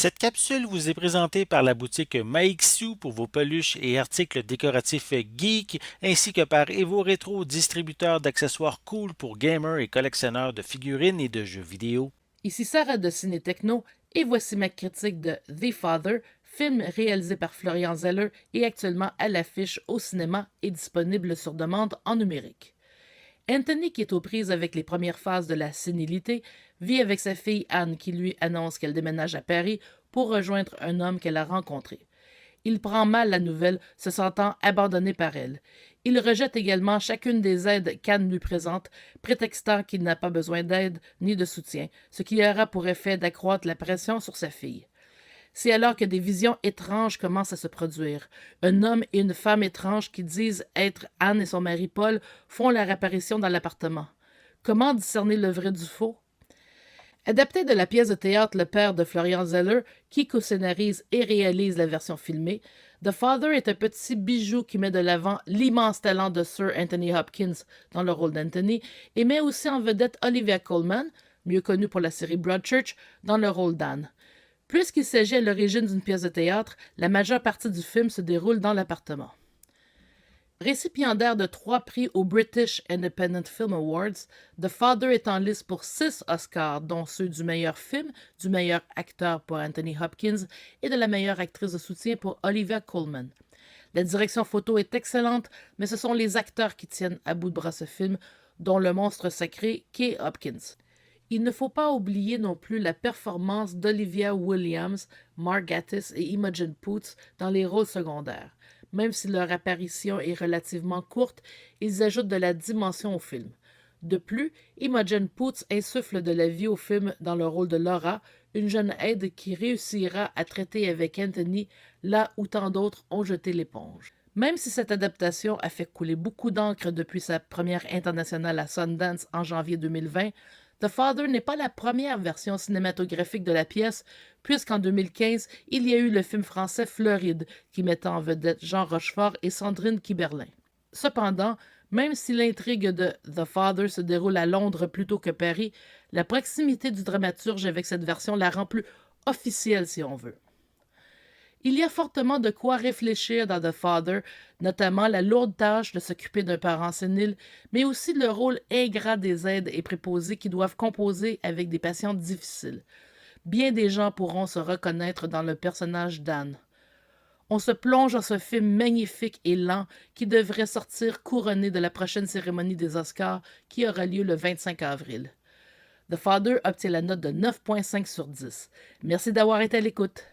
Cette capsule vous est présentée par la boutique Maixu pour vos peluches et articles décoratifs geek, ainsi que par Evo Retro, distributeur d'accessoires cool pour gamers et collectionneurs de figurines et de jeux vidéo. Ici Sarah de Ciné Techno et voici ma critique de The Father, film réalisé par Florian Zeller et actuellement à l'affiche au cinéma et disponible sur demande en numérique. Anthony, qui est aux prises avec les premières phases de la sénilité, vit avec sa fille Anne qui lui annonce qu'elle déménage à Paris pour rejoindre un homme qu'elle a rencontré. Il prend mal la nouvelle, se sentant abandonné par elle. Il rejette également chacune des aides qu'Anne lui présente, prétextant qu'il n'a pas besoin d'aide ni de soutien, ce qui aura pour effet d'accroître la pression sur sa fille. C'est alors que des visions étranges commencent à se produire. Un homme et une femme étranges qui disent être Anne et son mari Paul font leur apparition dans l'appartement. Comment discerner le vrai du faux? Adapté de la pièce de théâtre Le Père de Florian Zeller, qui co-scénarise et réalise la version filmée, The Father est un petit bijou qui met de l'avant l'immense talent de Sir Anthony Hopkins dans le rôle d'Anthony et met aussi en vedette Olivia Colman, mieux connue pour la série Broadchurch, dans le rôle d'Anne. Puisqu'il s'agit à l'origine d'une pièce de théâtre, la majeure partie du film se déroule dans l'appartement. Récipiendaire de 3 prix aux British Independent Film Awards, The Father est en liste pour 6 Oscars, dont ceux du meilleur film, du meilleur acteur pour Anthony Hopkins et de la meilleure actrice de soutien pour Olivia Colman. La direction photo est excellente, mais ce sont les acteurs qui tiennent à bout de bras ce film, dont le monstre sacré Kay Hopkins. Il ne faut pas oublier non plus la performance d'Olivia Williams, Mark Gatiss et Imogen Poots dans les rôles secondaires. Même si leur apparition est relativement courte, ils ajoutent de la dimension au film. De plus, Imogen Poots insuffle de la vie au film dans le rôle de Laura, une jeune aide qui réussira à traiter avec Anthony là où tant d'autres ont jeté l'éponge. Même si cette adaptation a fait couler beaucoup d'encre depuis sa première internationale à Sundance en janvier 2020, The Father n'est pas la première version cinématographique de la pièce, puisqu'en 2015, il y a eu le film français Floride, qui mettait en vedette Jean Rochefort et Sandrine Kiberlin. Cependant, même si l'intrigue de The Father se déroule à Londres plutôt que Paris, la proximité du dramaturge avec cette version la rend plus officielle si on veut. Il y a fortement de quoi réfléchir dans The Father, notamment la lourde tâche de s'occuper d'un parent sénile, mais aussi le rôle ingrat des aides et préposés qui doivent composer avec des patients difficiles. Bien des gens pourront se reconnaître dans le personnage d'Anne. On se plonge dans ce film magnifique et lent qui devrait sortir couronné de la prochaine cérémonie des Oscars qui aura lieu le 25 avril. The Father obtient la note de 9,5 sur 10. Merci d'avoir été à l'écoute.